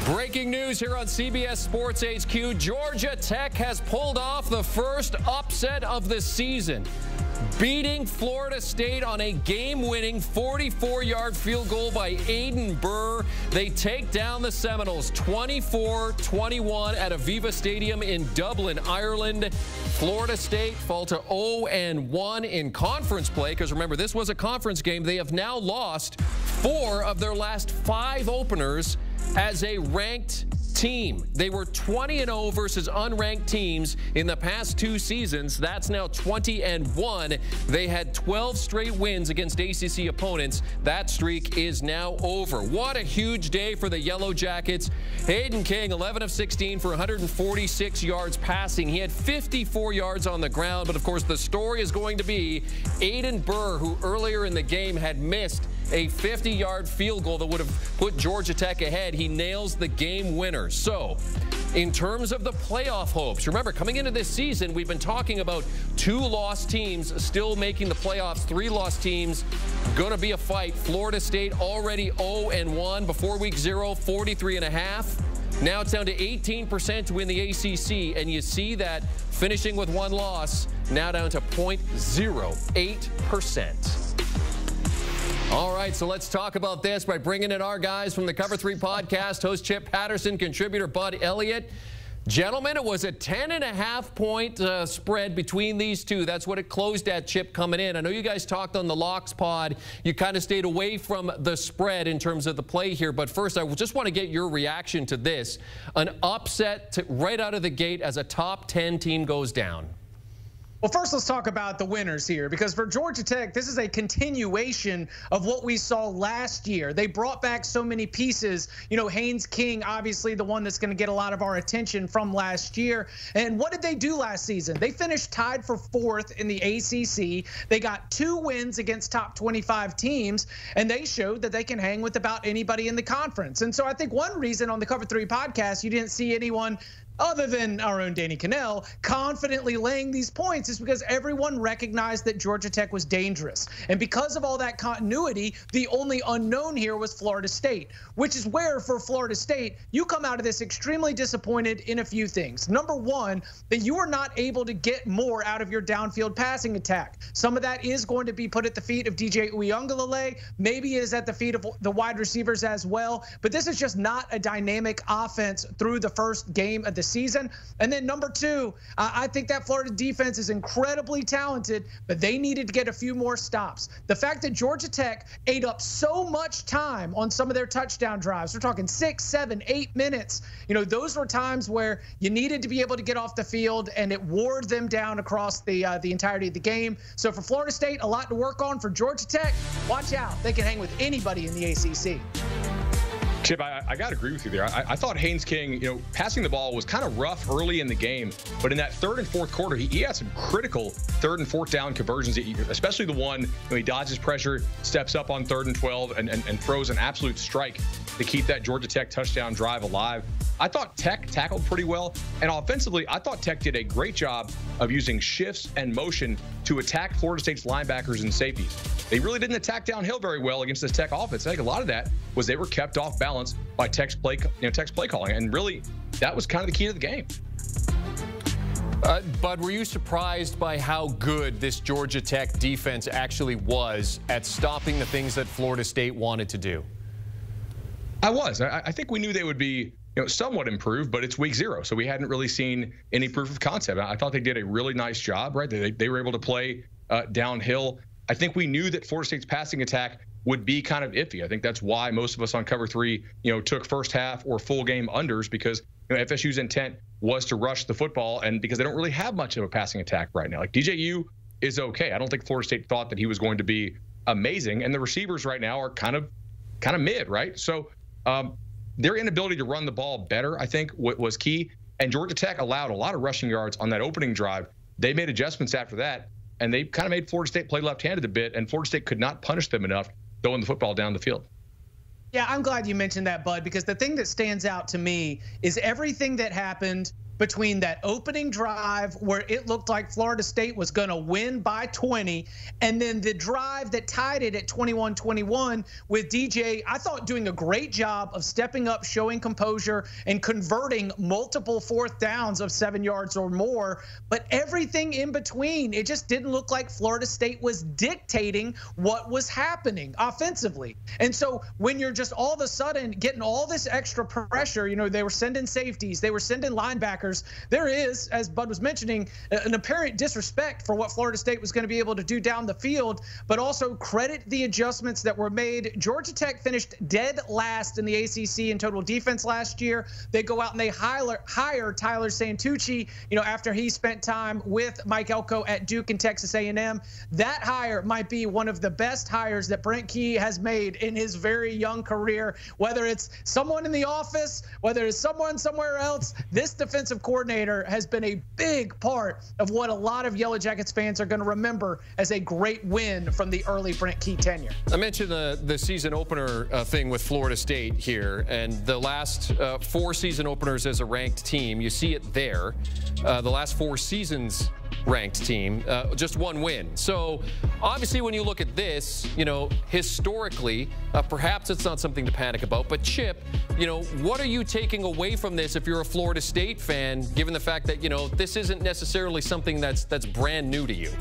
Breaking news here on CBS Sports HQ. Georgia Tech has pulled off the first upset of the season, beating Florida State on a game-winning 44-yard field goal by Aiden Burr. They take down the Seminoles 24-21 at Aviva Stadium in Dublin, Ireland. Florida State fall to 0-1 in conference play, because remember, this was a conference game. They have now lost 4 of their last 5 openers as a ranked team. They were 20-0 versus unranked teams in the past 2 seasons. That's now 20-1. They had 12 straight wins against ACC opponents. That streak is now over. What a huge day for the Yellow Jackets. Hayden King, 11 of 16 for 146 yards passing. He had 54 yards on the ground, but of course the story is going to be Aiden Burr, who earlier in the game had missed a 50-yard field goal that would have put Georgia Tech ahead. He nails the game winner. So, in terms of the playoff hopes, remember, coming into this season, we've been talking about 2 lost teams still making the playoffs, 3 lost teams. Going to be a fight. Florida State already 0-1 before week 0, 43.5. Now it's down to 18% to win the ACC, and you see that finishing with 1 loss, now down to 0.08%. All right, so let's talk about this by bringing in our guys from the Cover 3 podcast, host Chip Patterson, contributor Bud Elliott. Gentlemen, it was a 10.5-point spread between these two. That's what it closed at, Chip, coming in. I know you guys talked on the Locks pod. You kind of stayed away from the spread in terms of the play here. But first, I just want to get your reaction to this. An upset right out of the gate as a top 10 team goes down. Well, first, let's talk about the winners here, because for Georgia Tech, this is a continuation of what we saw last year. They brought back so many pieces. You know, Haynes King, obviously the one that's going to get a lot of our attention from last year. And what did they do last season? They finished tied for 4th in the ACC. They got 2 wins against top 25 teams, and they showed that they can hang with about anybody in the conference. And so I think one reason on the Cover 3 podcast you didn't see anyone other than our own Danny Cannell confidently laying these points is because everyone recognized that Georgia Tech was dangerous. And because of all that continuity, the only unknown here was Florida State, which is where for Florida State, you come out of this extremely disappointed in a few things. Number one, that you are not able to get more out of your downfield passing attack. Some of that is going to be put at the feet of DJ Uiagalelei. Maybe it is at the feet of the wide receivers as well. But this is just not a dynamic offense through the first game of the season. And then number 2, I think that Florida defense is incredibly talented, but they needed to get a few more stops. The fact that Georgia Tech ate up so much time on some of their touchdown drives, we're talking 6, 7, 8 minutes. You know, those were times where you needed to be able to get off the field, and it wore them down across the entirety of the game. So for Florida State, a lot to work on. For Georgia Tech, watch out. They can hang with anybody in the ACC. Chip, I got to agree with you there. I thought Haynes King, passing the ball was kind of rough early in the game, but in that 3rd and 4th quarter, he had some critical 3rd and 4th down conversions, especially the one he dodges pressure, steps up on 3rd and 12, and throws an absolute strike to keep that Georgia Tech touchdown drive alive. I thought Tech tackled pretty well, and offensively, I thought Tech did a great job of using shifts and motion to attack Florida State's linebackers and safeties. They really didn't attack downhill very well against this Tech offense. I think a lot of that was they were kept off balance by Tech's play calling, and really, that was kind of the key to the game. Bud, were you surprised by how good this Georgia Tech defense actually was at stopping the things that Florida State wanted to do? I was. I think we knew they would be somewhat improved, but it's week 0, so we hadn't really seen any proof of concept. I thought they did a really nice job, right? They were able to play downhill. I think we knew that Florida State's passing attack would be kind of iffy. I think that's why most of us on Cover 3, took first half or full game unders, because FSU's intent was to rush the football, and because they don't really have much of a passing attack right now. Like DJU is okay. I don't think Florida State thought that he was going to be amazing, and the receivers right now are kind of mid, right? So their inability to run the ball better, I think, was key. And Georgia Tech allowed a lot of rushing yards on that opening drive. They made adjustments after that, and they kind of made Florida State play left-handed a bit, and Florida State could not punish them enough throwing the football down the field. Yeah, I'm glad you mentioned that, Bud, because the thing that stands out to me is everything that happened between that opening drive where it looked like Florida State was going to win by 20, and then the drive that tied it at 21-21 with DJ, I thought, doing a great job of stepping up, showing composure, and converting multiple fourth downs of 7 yards or more. But everything in between, it just didn't look like Florida State was dictating what was happening offensively. And so when you're just all of a sudden getting all this extra pressure, they were sending safeties, they were sending linebackers. There is, as Bud was mentioning, an apparent disrespect for what Florida State was going to be able to do down the field, but also credit the adjustments that were made. Georgia Tech finished dead last in the ACC in total defense last year. They go out and they hire Tyler Santucci, after he spent time with Mike Elko at Duke and Texas A&M. That hire might be one of the best hires that Brent Key has made in his very young career. Whether it's someone in the office, whether it's someone somewhere else, this defensive coordinator has been a big part of what a lot of Yellow Jackets fans are going to remember as a great win from the early Brent Key tenure. I mentioned the season opener thing with Florida State here, and the last 4 season openers as a ranked team, you see it there. The last 4 seasons ranked team, just 1 win. So obviously when you look at this, historically, perhaps it's not something to panic about, but Chip, what are you taking away from this if you're a Florida State fan, given the fact that, this isn't necessarily something that's brand new to you?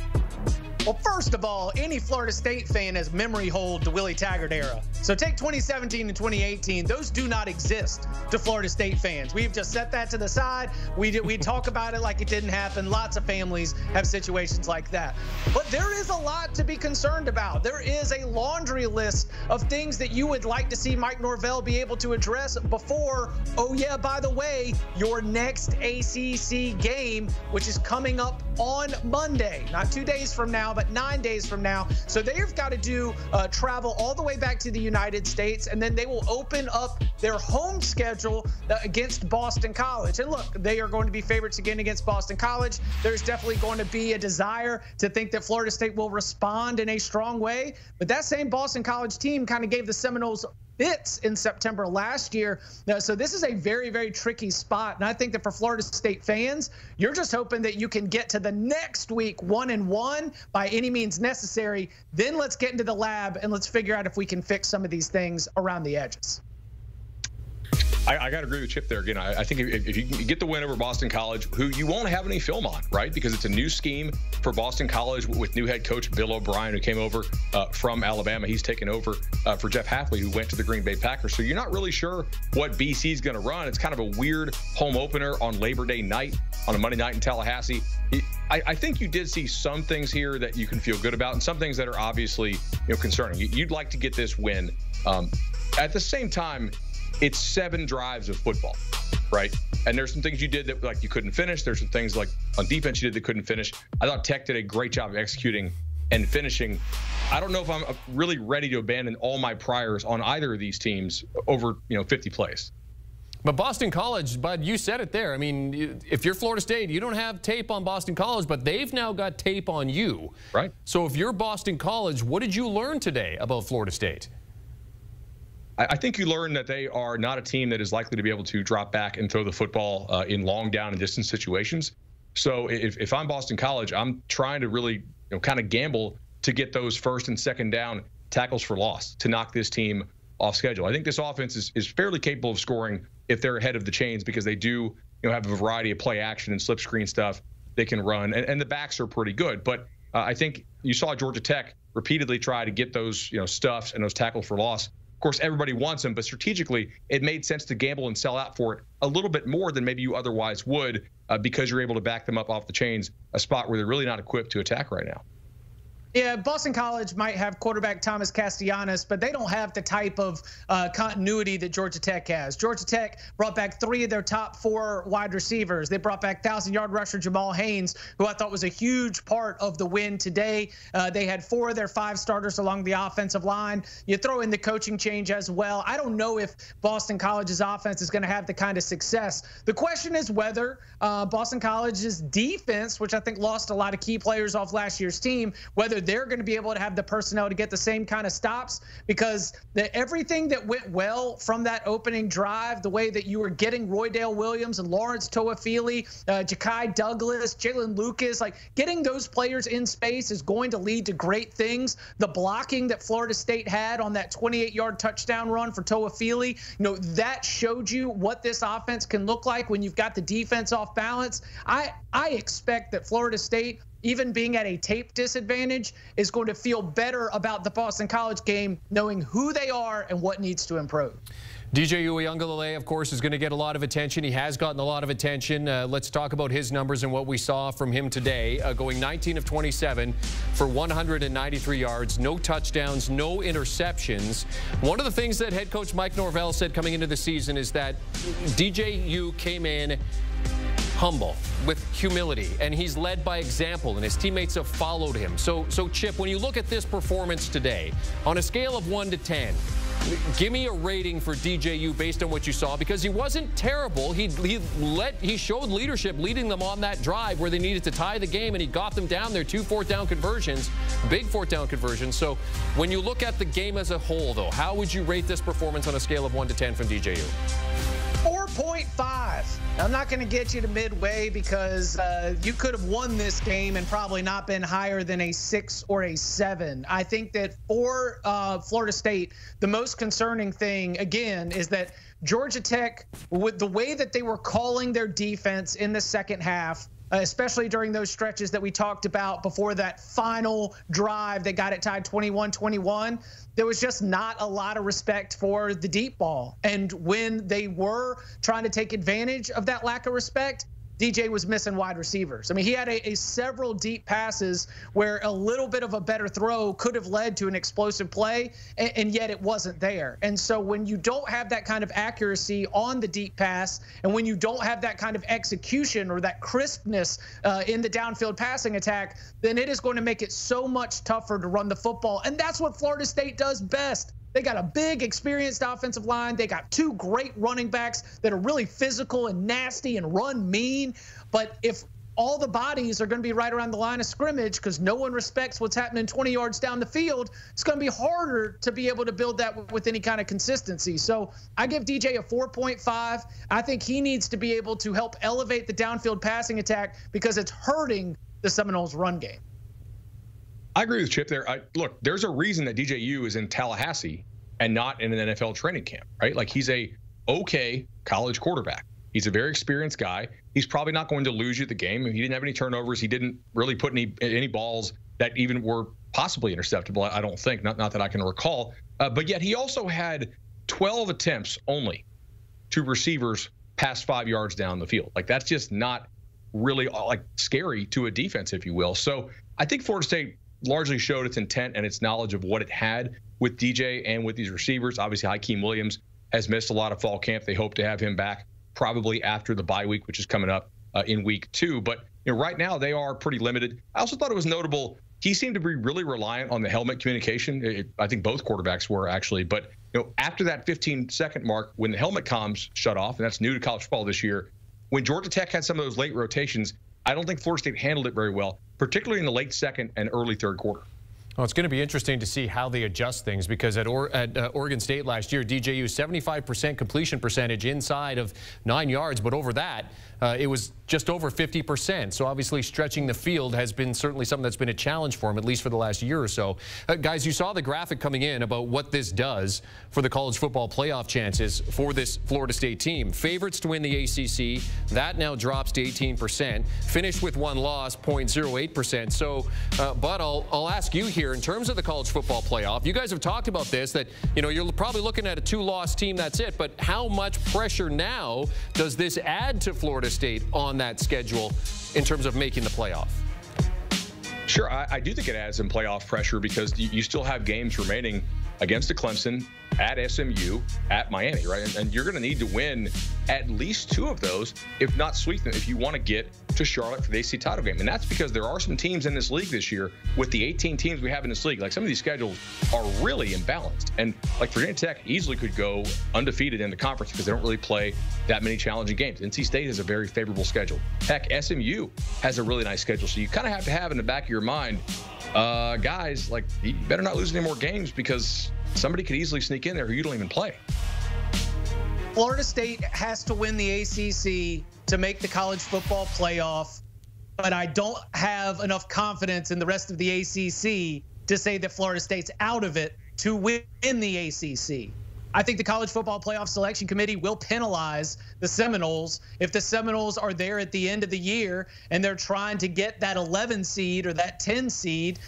Well, first of all, any Florida State fan has memory hold to Willie Taggart era. So take 2017 and 2018. Those do not exist to Florida State fans. We've just set that to the side. We talk about it like it didn't happen. Lots of families have situations like that. But there is a lot to be concerned about. There is a laundry list of things that you would like to see Mike Norvell be able to address before, oh yeah, by the way, your next ACC game, which is coming up on Monday, not 2 days from now, but 9 days from now. So they've got to do travel all the way back to the United States, and then they will open up their home schedule against Boston College. And look, they are going to be favorites again against Boston College. There's definitely going to be a desire to think that Florida State will respond in a strong way. But that same Boston College team kind of gave the Seminoles fits in September last year. So this is a very, very tricky spot. And I think that for Florida State fans, you're just hoping that you can get to the next week 1-1 by any means necessary. Then let's get into the lab and let's figure out if we can fix some of these things around the edges. I got to agree with Chip there again. I think if you get the win over Boston College, who you won't have any film on, right? Because it's a new scheme for Boston College with new head coach Bill O'Brien, who came over from Alabama. He's taken over for Jeff Hafley, who went to the Green Bay Packers. So you're not really sure what BC is going to run. It's kind of a weird home opener on Labor Day night, on a Monday night in Tallahassee. I think you did see some things here that you can feel good about, and some things that are obviously concerning. You'd like to get this win. At the same time, it's 7 drives of football, right? And there's some things you did that like you couldn't finish. There's some things like on defense you did that couldn't finish. I thought Tech did a great job of executing and finishing. I don't know if I'm really ready to abandon all my priors on either of these teams over 50 plays. But Boston College, Bud, you said it there. I mean, if you're Florida State, you don't have tape on Boston College, but they've now got tape on you. Right. So if you're Boston College, what did you learn today about Florida State? I think you learned that they are not a team that is likely to be able to drop back and throw the football in long down and distance situations. So if I'm Boston College, I'm trying to really kind of gamble to get those first and second down tackles for loss to knock this team off schedule. I think this offense is fairly capable of scoring if they're ahead of the chains, because they do have a variety of play action and slip screen stuff they can run, and the backs are pretty good. But I think you saw Georgia Tech repeatedly try to get those stuffs and those tackles for loss. Of course, everybody wants them, but strategically, it made sense to gamble and sell out for it a little bit more than maybe you otherwise would, because you're able to back them up off the chains, a spot where they're really not equipped to attack right now. Yeah, Boston College might have quarterback Thomas Castellanos, but they don't have the type of continuity that Georgia Tech has. Georgia Tech brought back 3 of their top 4 wide receivers. They brought back 1,000-yard rusher Jamal Haynes, who I thought was a huge part of the win today. They had 4 of their 5 starters along the offensive line. You throw in the coaching change as well. I don't know if Boston College's offense is going to have the kind of success. The question is whether Boston College's defense, which I think lost a lot of key players off last year's team, whether whether they're going to be able to have the personnel to get the same kind of stops, because everything that went well from that opening drive, the way that you were getting Roydale Williams and Lawrence Toafili, Ja'Kai Douglas, Jalen Lucas, like getting those players in space is going to lead to great things. The blocking that Florida State had on that 28-yard touchdown run for Toafili, that showed you what this offense can look like when you've got the defense off balance. I expect that Florida State, even being at a tape disadvantage, is going to feel better about the Boston College game, knowing who they are and what needs to improve. DJ Uiagalelei, of course, is going to get a lot of attention. He has gotten a lot of attention. Let's talk about his numbers and what we saw from him today. Going 19 of 27 for 193 yards, no touchdowns, no interceptions. One of the things that head coach Mike Norvell said coming into the season is that DJU came in humble, with humility, and he's led by example, and his teammates have followed him. So Chip, when you look at this performance today, on a scale of 1 to 10, give me a rating for DJU based on what you saw, because he wasn't terrible. He showed leadership, leading them on that drive where they needed to tie the game, and he got them down there. 2 fourth-down conversions, big fourth-down conversions. So when you look at the game as a whole, though, how would you rate this performance on a scale of 1 to 10 from DJU? 4.5. I'm not going to get you to midway, because you could have won this game and probably not been higher than a 6 or a 7. I think that for Florida State, the most concerning thing, again, is that Georgia Tech, with the way that they were calling their defense in the second half, especially during those stretches that we talked about before that final drive that got it tied 21-21, there was just not a lot of respect for the deep ball. And when they were trying to take advantage of that lack of respect, DJ was missing wide receivers. I mean, he had a several deep passes where a little bit of a better throw could have led to an explosive play, and yet it wasn't there. And so when you don't have that kind of accuracy on the deep pass, and when you don't have that kind of execution or that crispness in the downfield passing attack, then it is going to make it so much tougher to run the football. And that's what Florida State does best. They got a big, experienced offensive line. They got 2 great running backs that are really physical and nasty and run mean. But if all the bodies are going to be right around the line of scrimmage because no one respects what's happening 20 yards down the field, it's going to be harder to be able to build that with any kind of consistency. So I give DJ a 4.5. I think he needs to be able to help elevate the downfield passing attack, because it's hurting the Seminoles' run game. I agree with Chip there. Look, there's a reason that DJU is in Tallahassee and not in an NFL training camp, right? Like, he's a okay college quarterback. He's a very experienced guy. He's probably not going to lose you the game. He didn't have any turnovers. He didn't really put any balls that even were possibly interceptable, I don't think, not that I can recall. But yet he also had 12 attempts only to receivers past 5 yards down the field. Like, that's just not really like scary to a defense, if you will. So I think Florida State largely showed its intent and its knowledge of what it had with DJ and with these receivers. Obviously, Hakeem Williams has missed a lot of fall camp. They hope to have him back probably after the bye week, which is coming up in week 2. But right now they are pretty limited. I also thought it was notable, he seemed to be really reliant on the helmet communication. I think both quarterbacks were, actually. But after that 15-second mark, when the helmet comms shut off, and that's new to college football this year, when Georgia Tech had some of those late rotations, I don't think Florida State handled it very well, particularly in the late second and early third quarter. Well, it's going to be interesting to see how they adjust things, because at Oregon State last year, DJU 75% completion percentage inside of 9 yards, but over that, it was just over 50%. So obviously stretching the field has been certainly something that's been a challenge for him, at least for the last year or so. Guys, you saw the graphic coming in about what this does for the college football playoff chances for this Florida State team. Favorites to win the ACC, that now drops to 18%. Finished with 1 loss, 0.08%. So, Bud, I'll ask you here, in terms of the college football playoff, you guys have talked about this, that you're probably looking at a 2-loss team, that's it. But how much pressure now does this add to Florida State on that schedule in terms of making the playoff? Sure, I do think it adds some playoff pressure, because you still have games remaining against the Clemson, at SMU, at Miami, right? And you're going to need to win at least 2 of those, if not sweep them, if you want to get to Charlotte for the ACC title game. And that's because there are some teams in this league this year, with the 18 teams we have in this league. Like, some of these schedules are really imbalanced. And like Virginia Tech easily could go undefeated in the conference because they don't really play that many challenging games. NC State has a very favorable schedule. Heck, SMU has a really nice schedule. So you kind of have to have in the back of your mind, guys, like, you better not lose any more games because somebody could easily sneak in there who you don't even play. Florida State has to win the ACC to make the college football playoff, but I don't have enough confidence in the rest of the ACC to say that Florida State's out of it to win the ACC. I think the College Football Playoff Selection Committee will penalize the Seminoles if the Seminoles are there at the end of the year and they're trying to get that 11 seed or that 10 seed.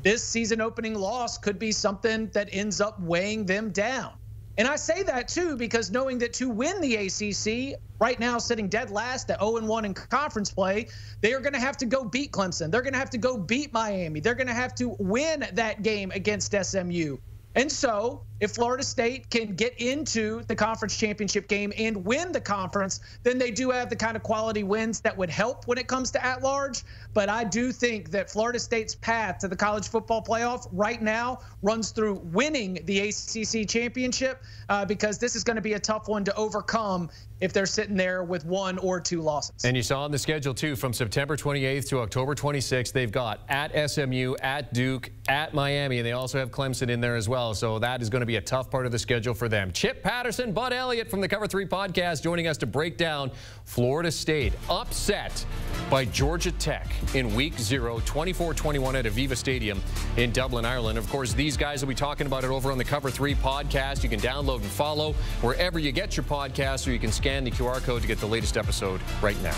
This season opening loss could be something that ends up weighing them down. And I say that, too, because knowing that to win the ACC, right now sitting dead last at 0-1 in conference play, they are going to have to go beat Clemson. They're going to have to go beat Miami. They're going to have to win that game against SMU. And so if Florida State can get into the conference championship game and win the conference, then they do have the kind of quality wins that would help when it comes to at-large. But I do think that Florida State's path to the college football playoff right now runs through winning the ACC championship because this is going to be a tough one to overcome if they're sitting there with 1 or 2 losses. And you saw on the schedule, too, from September 28th to October 26th, they've got at SMU, at Duke, at Miami, and they also have Clemson in there as well. So that is going to be a tough part of the schedule for them. Chip Patterson, Bud Elliott from the Cover 3 podcast joining us to break down Florida State upset by Georgia Tech in Week 0, 24-21 at Aviva Stadium in Dublin, Ireland. Of course, these guys will be talking about it over on the Cover 3 podcast. You can download and follow wherever you get your podcasts, or you can scan the QR code to get the latest episode right now.